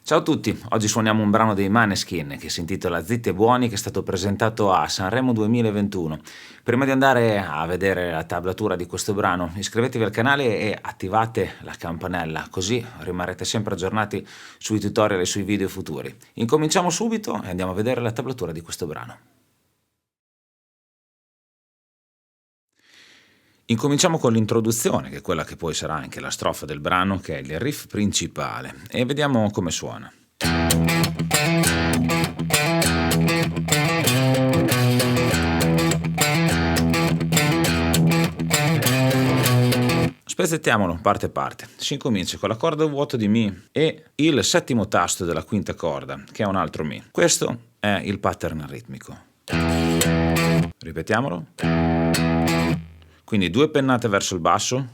Ciao a tutti, oggi suoniamo un brano dei Maneskin che si intitola Zitti e Buoni, che è stato presentato a Sanremo 2021. Prima di andare a vedere la tablatura di questo brano, iscrivetevi al canale e attivate la campanella, così rimarrete sempre aggiornati sui tutorial e sui video futuri. Incominciamo subito e andiamo a vedere la tablatura di questo brano. Incominciamo con l'introduzione, che è quella che poi sarà anche la strofa del brano, che è il riff principale, e vediamo come suona. Spezzettiamolo parte parte. Si incomincia con la corda vuoto di Mi e il settimo tasto della quinta corda, che è un altro Mi. Questo è il pattern ritmico. Ripetiamolo. Quindi 2 pennate verso il basso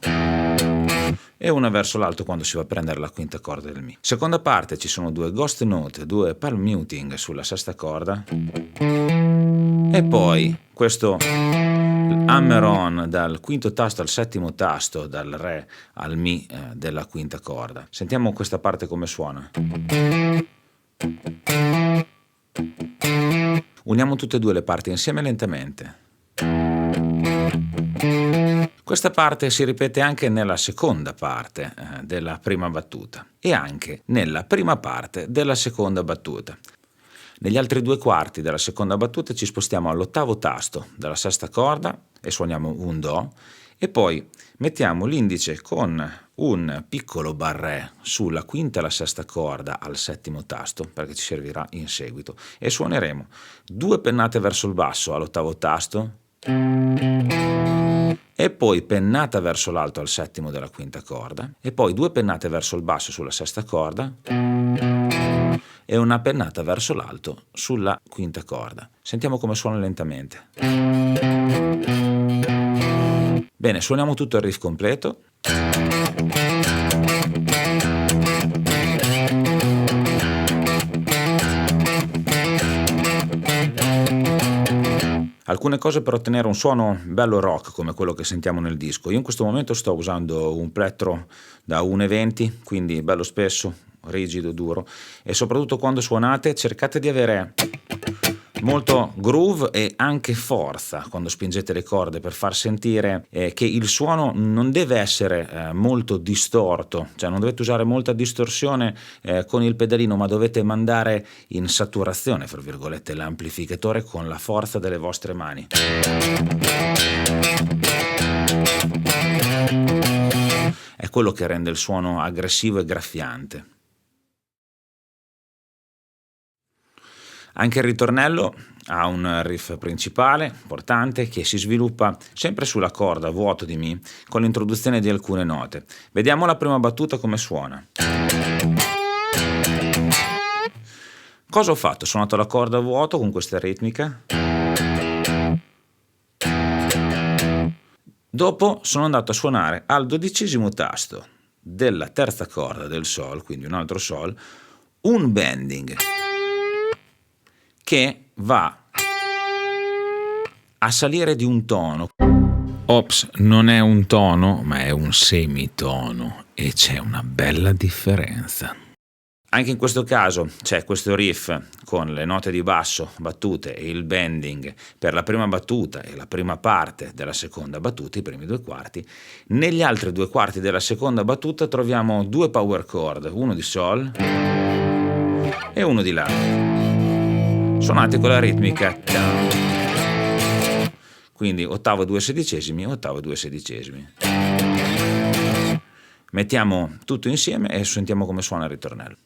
e una verso l'alto quando si va a prendere la quinta corda del Mi. Seconda parte ci sono 2 ghost note, 2 palm muting sulla sesta corda e poi questo hammer on dal quinto tasto al settimo tasto, dal Re al Mi della quinta corda. Sentiamo questa parte come suona. Uniamo tutte e due le parti insieme lentamente. Questa parte si ripete anche nella seconda parte della prima battuta e anche nella prima parte della seconda battuta. Negli altri 2 quarti della seconda battuta ci spostiamo all'ottavo tasto della sesta corda e suoniamo un Do e poi mettiamo l'indice con un piccolo barré sulla quinta e la sesta corda al settimo tasto perché ci servirà in seguito e suoneremo 2 pennate verso il basso all'ottavo tasto e poi pennata verso l'alto al settimo della quinta corda e poi 2 pennate verso il basso sulla sesta corda e una pennata verso l'alto sulla quinta corda. Sentiamo come suona lentamente. Bene, suoniamo tutto il riff completo. Alcune cose per ottenere un suono bello rock come quello che sentiamo nel disco. Io in questo momento sto usando un plettro da 1,20, quindi bello spesso, rigido, duro, e soprattutto quando suonate cercate di avere molto groove e anche forza quando spingete le corde per far sentire che il suono non deve essere molto distorto, cioè non dovete usare molta distorsione con il pedalino, ma dovete mandare in saturazione, fra virgolette, l'amplificatore con la forza delle vostre mani. È quello che rende il suono aggressivo e graffiante. Anche il ritornello ha un riff principale, importante, che si sviluppa sempre sulla corda vuoto di Mi con l'introduzione di alcune note. Vediamo la prima battuta come suona. Cosa ho fatto? Ho suonato la corda vuoto con questa ritmica. Dopo sono andato a suonare al 12° tasto della terza corda del Sol, quindi un altro Sol, un bending che va a salire di un tono. Ops, non è un tono, ma è un semitono e c'è una bella differenza. Anche in questo caso c'è questo riff con le note di basso battute e il bending per la prima battuta e la prima parte della seconda battuta, i primi 2 quarti. Negli altri 2 quarti della seconda battuta troviamo 2 power chord, uno di Sol e uno di La. Suonate con la ritmica, quindi ottavo 2/16, ottavo 2/16. Mettiamo tutto insieme e sentiamo come suona il ritornello.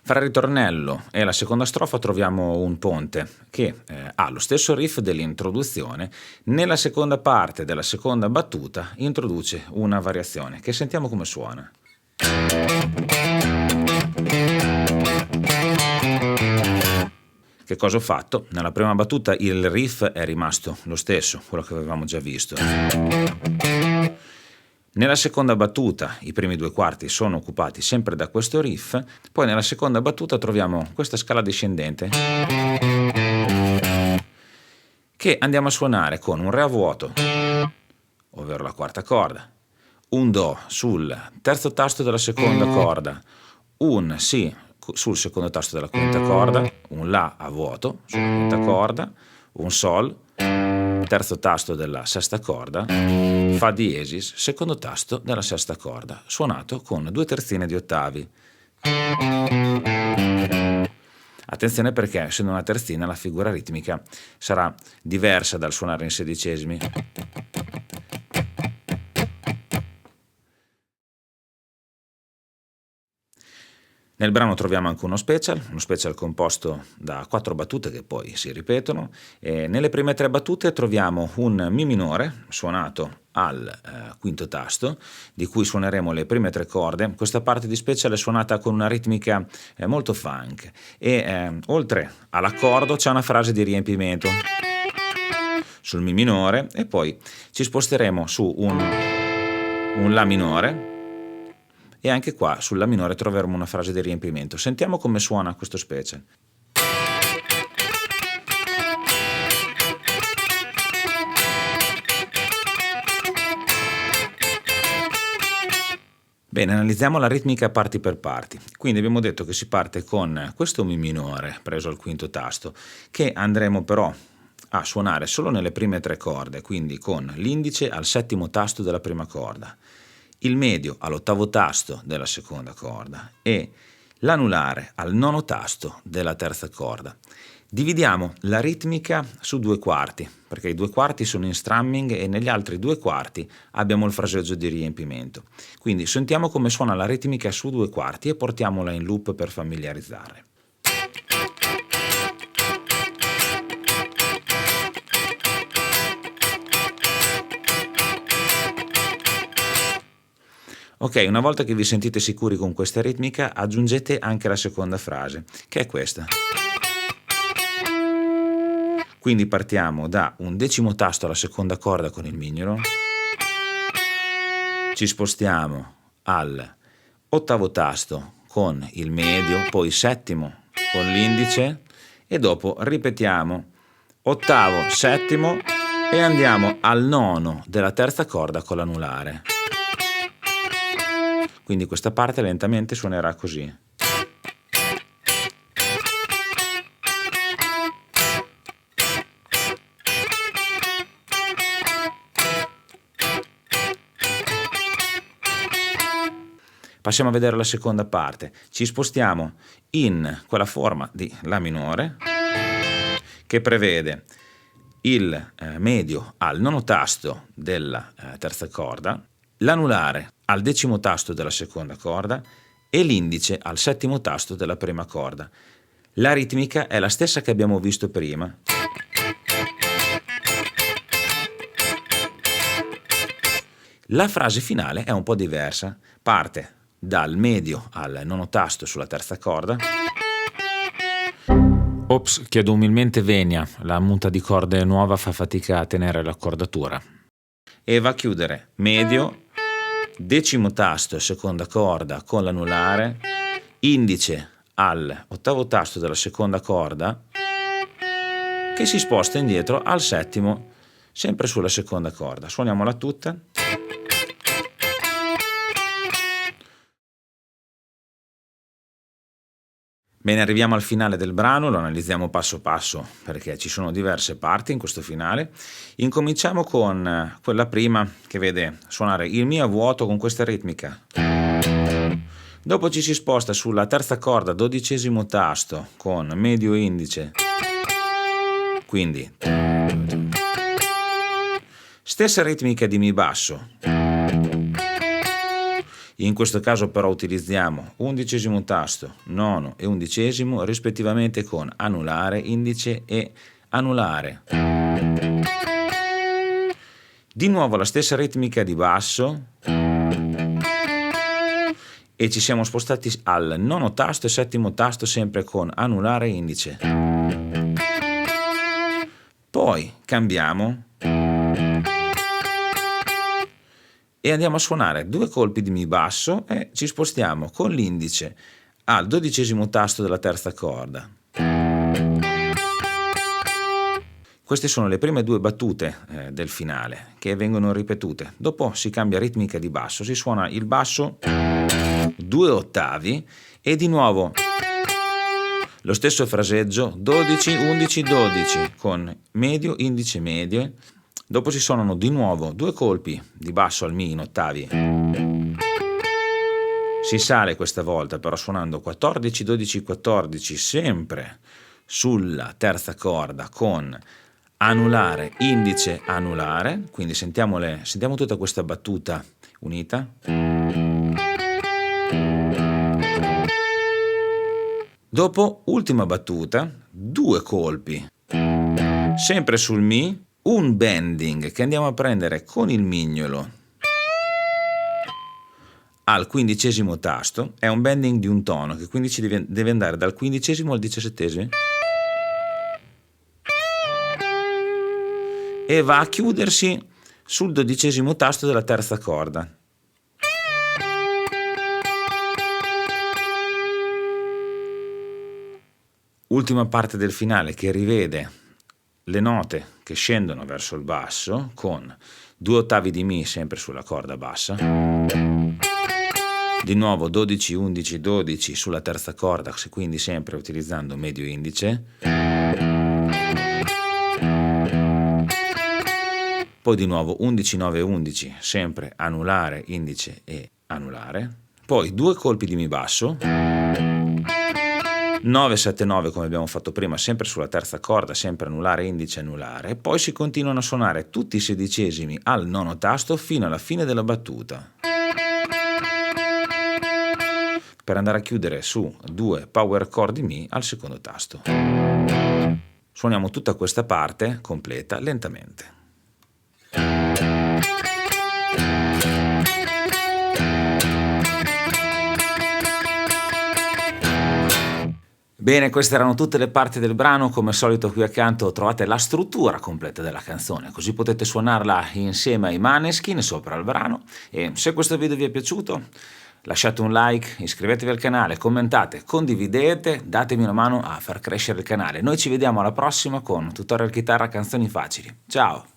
Fra il ritornello e la seconda strofa troviamo un ponte che ha lo stesso riff dell'introduzione. Nella seconda parte della seconda battuta introduce una variazione che sentiamo come suona. Che cosa ho fatto? Nella prima battuta il riff è rimasto lo stesso, quello che avevamo già visto. Nella seconda battuta i primi due quarti sono occupati sempre da questo riff, poi nella seconda battuta troviamo questa scala discendente che andiamo a suonare con un Re a vuoto, ovvero la quarta corda, un Do sul terzo tasto della seconda corda, un Si sul secondo tasto della quinta corda, un La a vuoto sulla quinta corda, un Sol, terzo tasto della sesta corda, Fa diesis, secondo tasto della sesta corda, suonato con 2 terzine di ottavi. Attenzione perché, essendo una terzina, la figura ritmica sarà diversa dal suonare in sedicesimi. Nel brano troviamo anche uno special composto da 4 battute che poi si ripetono. E nelle prime 3 battute troviamo un Mi minore suonato al quinto tasto, di cui suoneremo le prime 3 corde. Questa parte di special è suonata con una ritmica molto funk e oltre all'accordo c'è una frase di riempimento sul Mi minore e poi ci sposteremo su un La minore. E anche qua sul La minore troveremo una frase di riempimento. Sentiamo come suona questo special. Bene, analizziamo la ritmica parti per parti. Quindi abbiamo detto che si parte con questo Mi minore preso al quinto tasto, che andremo però a suonare solo nelle prime 3 corde, quindi con l'indice al settimo tasto della prima corda, il medio all'ottavo tasto della seconda corda e l'anulare al nono tasto della terza corda. Dividiamo la ritmica su 2 quarti, perché i 2 quarti sono in strumming e negli altri 2 quarti abbiamo il fraseggio di riempimento. Quindi sentiamo come suona la ritmica su 2 quarti e portiamola in loop per familiarizzare. Ok, una volta che vi sentite sicuri con questa ritmica, aggiungete anche la seconda frase, che è questa. Quindi partiamo da un decimo tasto alla seconda corda con il mignolo, ci spostiamo al ottavo tasto con il medio, poi settimo con l'indice e dopo ripetiamo ottavo, settimo e andiamo al nono della terza corda con l'anulare. Quindi questa parte lentamente suonerà così. Passiamo a vedere la seconda parte. Ci spostiamo in quella forma di La minore che prevede il medio al nono tasto della terza corda, l'anulare al decimo tasto della seconda corda e l'indice al settimo tasto della prima corda. La ritmica è la stessa che abbiamo visto prima. La frase finale è un po' diversa, parte dal medio al nono tasto sulla terza corda. Ops, chiedo umilmente venia, la muta di corde nuova fa fatica a tenere l'accordatura. E va a chiudere medio, decimo tasto seconda corda con l'anulare, indice al ottavo tasto della seconda corda che si sposta indietro al settimo sempre sulla seconda corda. Suoniamola tutta. Bene, arriviamo al finale del brano, lo analizziamo passo passo perché ci sono diverse parti in questo finale. Incominciamo con quella prima che vede suonare il Mi a vuoto con questa ritmica. Dopo ci si sposta sulla terza corda, dodicesimo tasto con medio indice. Quindi stessa ritmica di Mi basso. In questo caso però utilizziamo undicesimo tasto, nono e undicesimo rispettivamente con anulare, indice e anulare. Di nuovo la stessa ritmica di basso e ci siamo spostati al nono tasto e settimo tasto sempre con anulare e indice. Poi cambiamo e andiamo a suonare 2 colpi di Mi basso e ci spostiamo con l'indice al 12° tasto della terza corda. Queste sono le prime 2 battute del finale che vengono ripetute. Dopo si cambia ritmica di basso, si suona il basso 2 ottavi e di nuovo lo stesso fraseggio 12, 11, 12 con medio, indice, medio. Dopo si suonano di nuovo 2 colpi di basso al Mi in ottavi. Si sale questa volta però suonando 14, 12, 14 sempre sulla terza corda con anulare, indice, anulare, quindi sentiamo tutta questa battuta unita. Dopo, ultima battuta, 2 colpi, sempre sul Mi, un bending che andiamo a prendere con il mignolo al 15° tasto, è un bending di un tono che quindi ci deve andare dal 15° al 17° e va a chiudersi sul 12° tasto della terza corda. Ultima parte del finale che rivede le note che scendono verso il basso con 2 ottavi di Mi sempre sulla corda bassa, di nuovo 12, 11, 12 sulla terza corda, quindi sempre utilizzando medio indice, poi di nuovo 11, 9, 11 sempre anulare, indice e anulare, poi 2 colpi di Mi basso, 9, 7, 9 come abbiamo fatto prima, sempre sulla terza corda, sempre anulare, indice, anulare, e poi si continuano a suonare tutti i 16° al 9° tasto fino alla fine della battuta, per andare a chiudere su 2 power chord di Mi al 2° tasto. Suoniamo tutta questa parte completa lentamente. Bene, queste erano tutte le parti del brano. Come al solito qui accanto trovate la struttura completa della canzone, così potete suonarla insieme ai Maneskin sopra il brano. E se questo video vi è piaciuto, lasciate un like, iscrivetevi al canale, commentate, condividete, datemi una mano a far crescere il canale. Noi ci vediamo alla prossima con tutorial chitarra, canzoni facili. Ciao!